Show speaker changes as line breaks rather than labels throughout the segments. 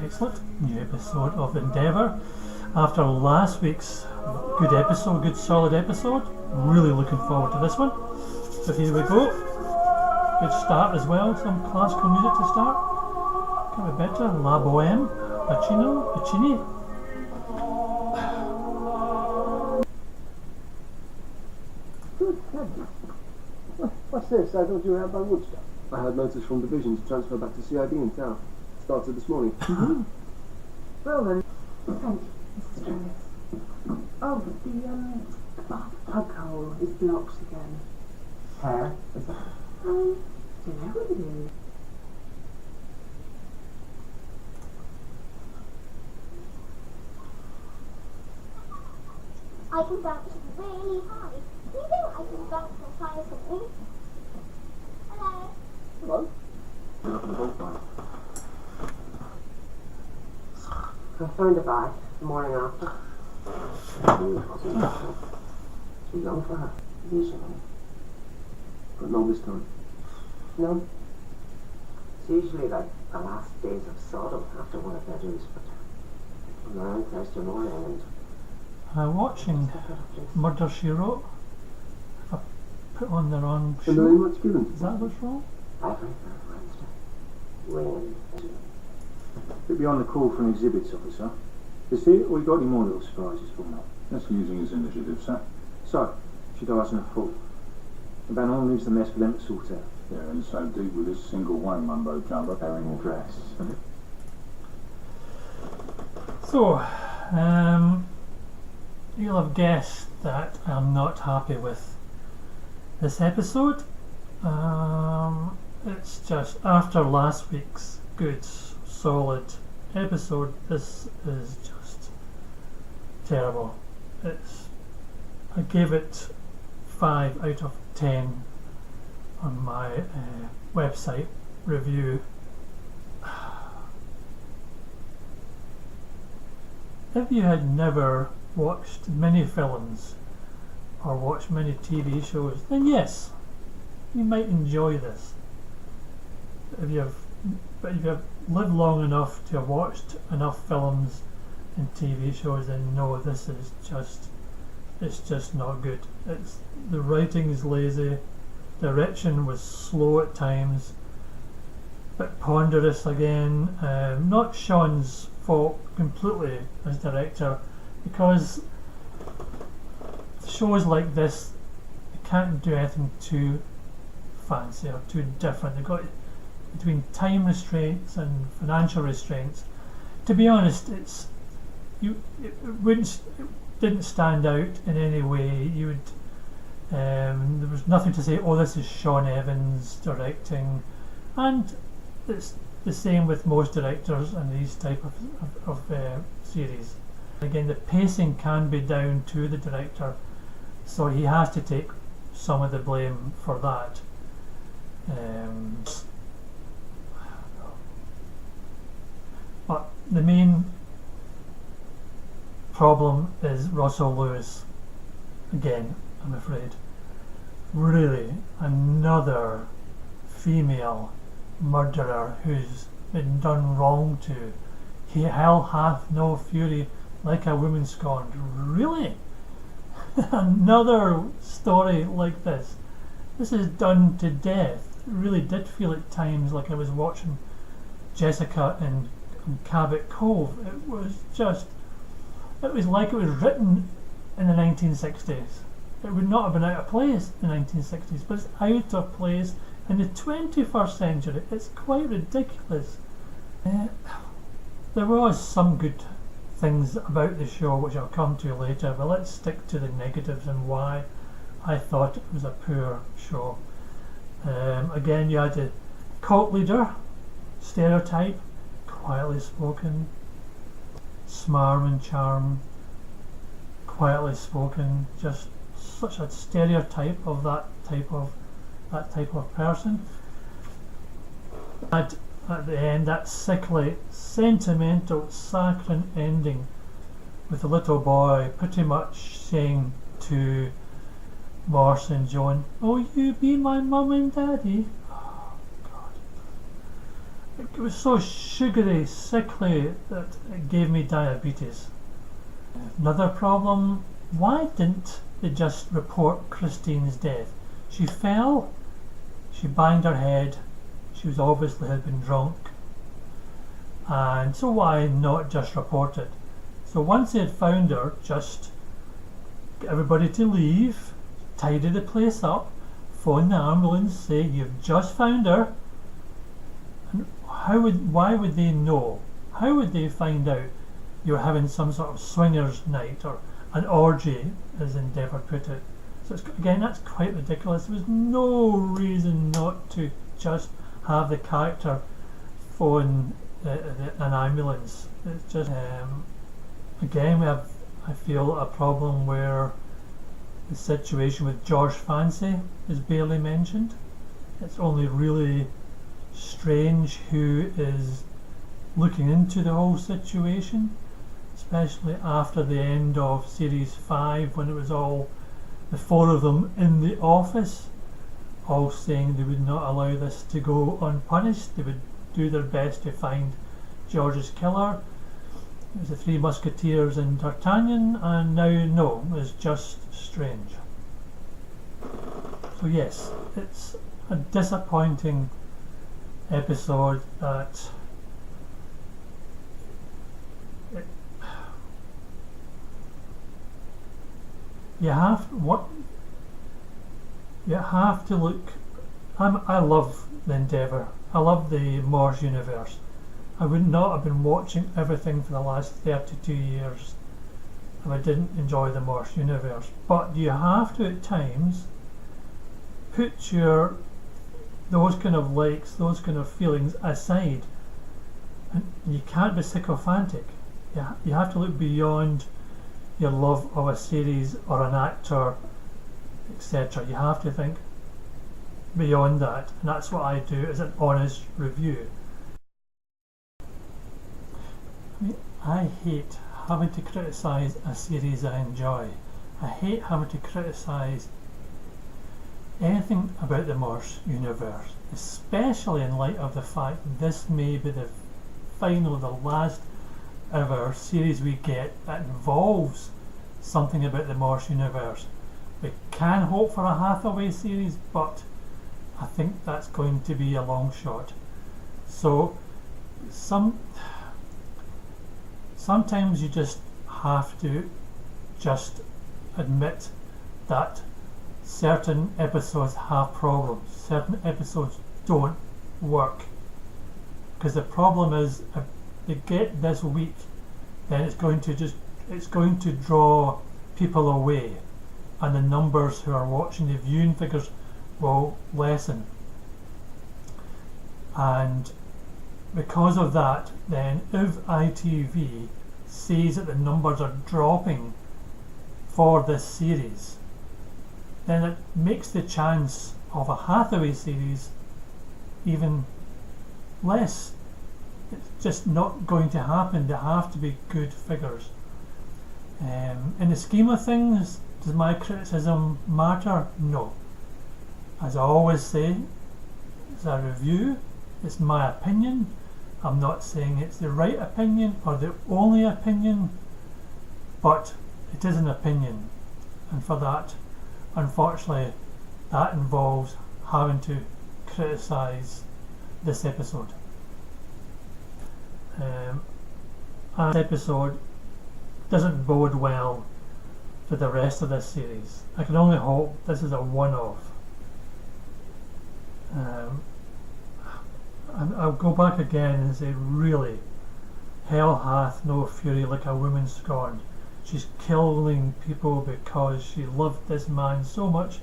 Excellent. New episode of Endeavour. After last week's good episode, good solid episode, really looking forward to this one. So here we go. Good start as well, some classical music to start. Can be better. La Boheme, Puccini.
Good heavens. What's this? I thought you were out by Woodstock.
I had notice from division to transfer back to CIB in town. Started this morning.
Well then.
Thank you, Mrs. Jones. Oh, the plug hole is blocked again.
Hair?
Don't know what it is.
I can bounce really high. You know I can bounce as high as something. Hello.
Hello? You're not going to both fine.
I found a bag the morning after.
Too young for her.
Usually.
But not this time.
No. It's usually like the last days of Sodom after one of their dues, but I'm around Thursday morning and
Watching Murder, She Wrote. Have I put on the wrong show?
And then what's given?
Is that what's wrong?
every Wednesday.
You'll be on the call for an exhibits officer. Is he, or you got any more little surprises for me?
That's using his initiative, sir.
So, she dies in a fall. And Van Horn leaves the mess for them to sort out.
Yeah, and so deep with this single way mumbo jumbo.
Bearing the dress.
So, you'll have guessed that I'm not happy with this episode. It's just after last week's good, solid episode, this is just terrible. I gave it 5 out of 10 on my website review. If you had never watched many films or watched many TV shows, then yes, you might enjoy this. But if you've lived long enough to have watched enough films and TV shows, then no, this is just not good. The writing is lazy, direction was slow at times, bit ponderous again. Not Sean's fault completely as director, because shows like this, you can't do anything too fancy or too different. They've got, between time restraints and financial restraints, to be honest, it didn't stand out in any way. There was nothing to say, oh, this is Sean Evans directing, and it's the same with most directors in these type of series. Again, the pacing can be down to the director, so he has to take some of the blame for that. But the main problem is Russell Lewis. Again, I'm afraid. Really, another female murderer who's been done wrong to. Hell hath no fury like a woman scorned. Really? Another story like this. This is done to death. It really did feel at times like I was watching Jessica in Cabot Cove. It was like it was written in the 1960s. It would not have been out of place in the 1960s, but it's out of place in the 21st century. It's quite ridiculous. There was some good things about the show which I'll come to later, but let's stick to the negatives and why I thought it was a poor show. Again, you had the cult leader stereotype, quietly spoken, smarm and charm, quietly spoken, just such a stereotype of that type of person. At the end, that sickly, sentimental, saccharine ending with the little boy pretty much saying to Morse and Joan, "Oh, you be my mum and daddy." Oh, God. It was so sugary, sickly that it gave me diabetes. Another problem, why didn't they just report Christine's death? She fell, she banged her head, she was obviously had been drunk, and so why not just report it? So once they had found her, just get everybody to leave, tidy the place up, phone the ambulance, say you've just found her. And why would they know? How would they find out you're having some sort of swingers night or an orgy, as Endeavour put it? So again, that's quite ridiculous. There was no reason not to just have the character phone an ambulance. It's just again, we have, I feel, a problem where the situation with George Fancy is barely mentioned. It's only really strange who is looking into the whole situation, especially after the end of series 5, when it was all the 4 of them in the office all saying they would not allow this to go unpunished. They would do their best to find George's killer. It was the 3 Musketeers and D'Artagnan, and now no, it's just Strange. So yes, it's a disappointing episode that you have to look. I love the Endeavour. I love the Morse universe. I would not have been watching everything for the last 32 years if I didn't enjoy the Morse universe. But you have to at times put those kind of likes, those kind of feelings aside, and you can't be sycophantic. You have to look beyond your love of a series or an actor, etc. You have to think beyond that, and that's what I do as an honest review. I hate having to criticise a series I enjoy. I hate having to criticise anything about the Morse universe, especially in light of the fact that this may be the last ever series we get that involves something about the Morse universe. We can hope for a Hathaway series, but I think that's going to be a long shot. So sometimes you just have to just admit that certain episodes have problems, certain episodes don't work, because the problem is if they get this weak, then it's going to draw people away, and the numbers who are watching, the viewing figures will lessen, and because of that, then if ITV sees that the numbers are dropping for this series, then it makes the chance of a Hathaway series even less. It's just not going to happen. They have to be good figures. In the scheme of things, does my criticism matter? No. As I always say, it's a review, it's my opinion. I'm not saying it's the right opinion or the only opinion, but it is an opinion, and for that, unfortunately, that involves having to criticise this episode. And this episode doesn't bode well for the rest of this series. I can only hope this is a one-off. And I'll go back again and say, really, hell hath no fury like a woman scorned. She's killing people because she loved this man so much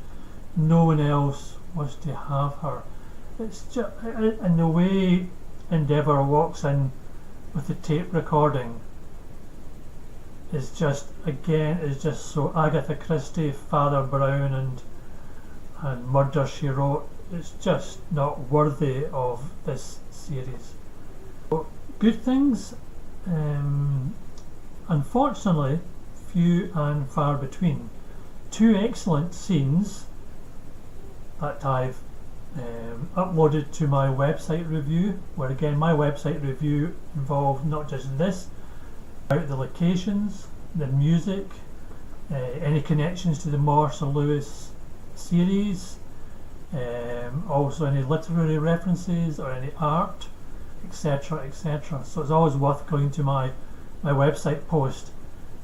no one else was to have her. It's just, and the way Endeavour walks in with the tape recording is just, again, is just so Agatha Christie, Father Brown and Murder, She Wrote. It's just not worthy of this series. So, good things, unfortunately, few and far between. 2 excellent scenes that I've uploaded to my website review, where again my website review involved not just this, but the locations, the music, any connections to the Morse or Lewis series, also any literary references or any art, etc, etc. So it's always worth going to my website post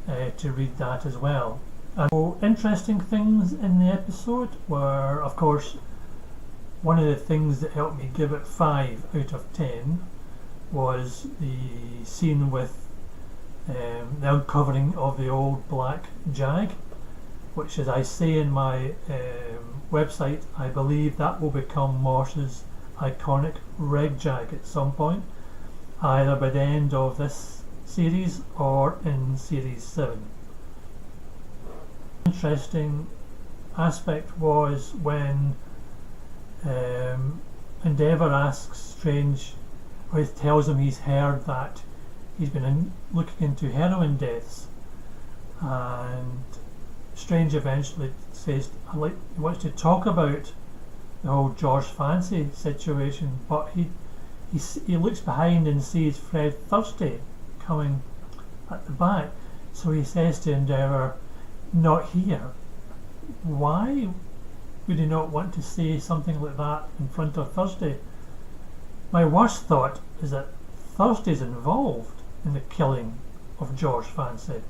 to read that as well. And so interesting things in the episode were, of course, one of the things that helped me give it 5 out of 10 was the scene with the uncovering of the old black jag, which, as I say in my website, I believe that will become Morse's iconic red jag at some point, either by the end of this series or in series 7. Interesting aspect was when Endeavour asks Strange, or he tells him he's heard that he's been looking into heroin deaths, and Strange eventually says he wants to talk about the whole George Fancy situation, but he looks behind and sees Fred Thursday coming at the back, so he says to Endeavour, "Not here." Why would he not want to say something like that in front of Thursday? My worst thought is that Thursday's involved in the killing of George Fancy,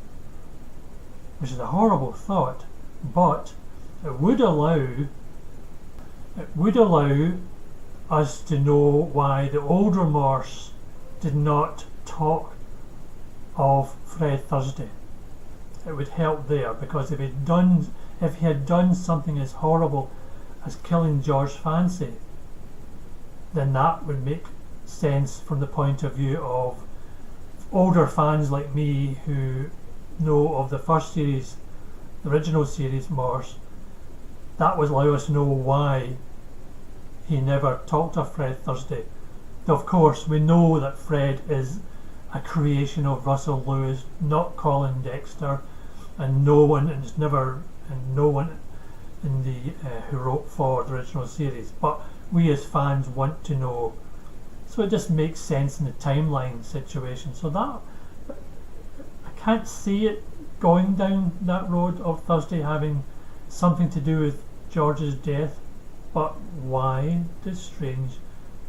which is a horrible thought, but it would allow us to know why the older Morse did not talk of Fred Thursday. It would help there, because if he had done something as horrible as killing George Fancy, then that would make sense from the point of view of older fans like me who know of the first series, the original series Morse. That would allow us to know why he never talked of Fred Thursday. Though of course we know that Fred is a creation of Russell Lewis, not Colin Dexter, and no one in the who wrote for the original series. But we as fans want to know, so it just makes sense in the timeline situation. So that I can't see it going down that road of Thursday having something to do with George's death. But why does Strange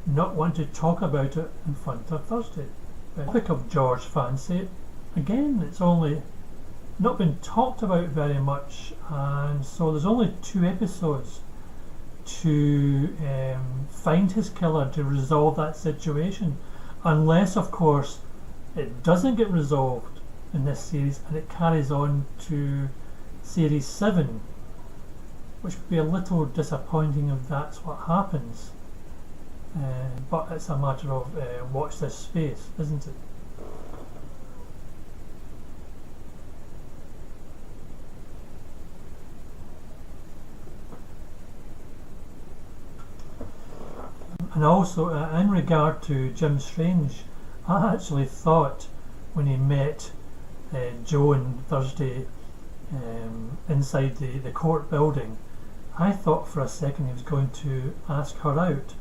not want to talk about it in front of Thursday? The topic of George Fancy, again, it's only not been talked about very much, and so there's only 2 episodes to find his killer, to resolve that situation, unless of course it doesn't get resolved in this series and it carries on to series 7, which would be a little disappointing if that's what happens, but it's a matter of watch this space, isn't it? And also, in regard to Jim Strange, I actually thought when he met Joan Thursday inside the court building, I thought for a second he was going to ask her out.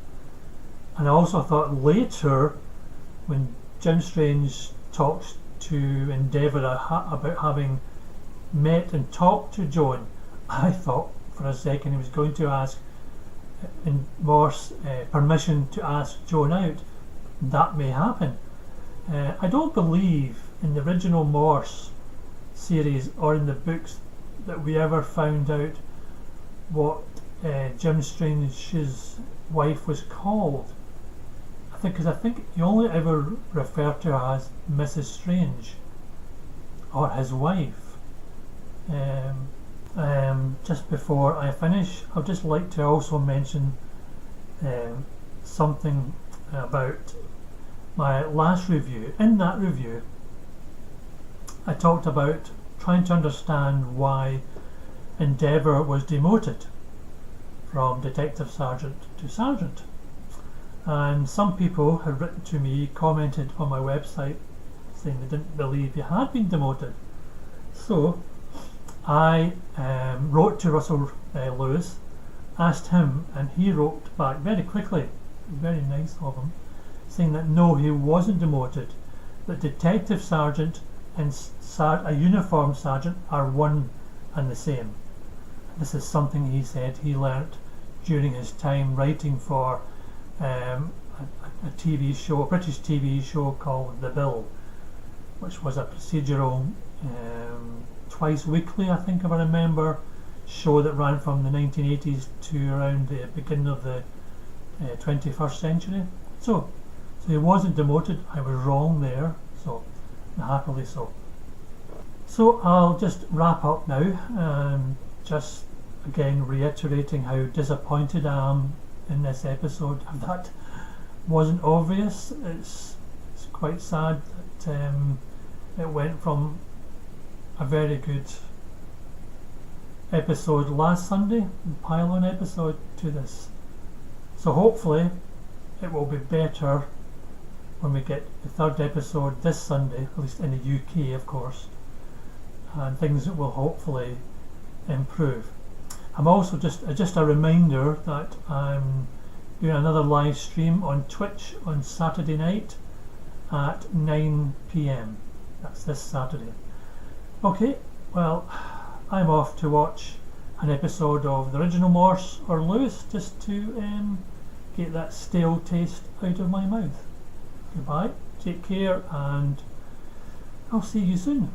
And I also thought later, when Jim Strange talks to Endeavour about having met and talked to Joan, I thought for a second he was going to ask Morse permission to ask Joan out. That may happen. I don't believe in the original Morse series or in the books that we ever found out what Jim Strange's wife was called. Because I think he only ever referred to her as Mrs. Strange or his wife. Just before I finish, I'd just like to also mention something about my last review. In that review, I talked about trying to understand why Endeavour was demoted from Detective Sergeant to Sergeant. And some people had written to me, commented on my website, saying they didn't believe he had been demoted. So I wrote to Russell Lewis asked him, and he wrote back very quickly, very nice of him, saying that no, he wasn't demoted, that detective sergeant and a uniformed sergeant are one and the same. This is something he said he learnt during his time writing for a TV show, a British TV show called The Bill, which was a procedural, twice weekly, I think if I remember, show that ran from the 1980s to around the beginning of the 21st century. So he wasn't demoted. I was wrong there, so happily so. So I'll just wrap up now, just again reiterating how disappointed I am in this episode. If that wasn't obvious, it's quite sad that it went from a very good episode last Sunday, the pylon episode, to this. So hopefully it will be better when we get the third episode this Sunday, at least in the UK of course, and things will hopefully improve. I'm also just a reminder that I'm doing another live stream on Twitch on Saturday night at 9 PM. That's this Saturday. Okay, well, I'm off to watch an episode of the original Morse or Lewis, just to get that stale taste out of my mouth. Goodbye, take care, and I'll see you soon.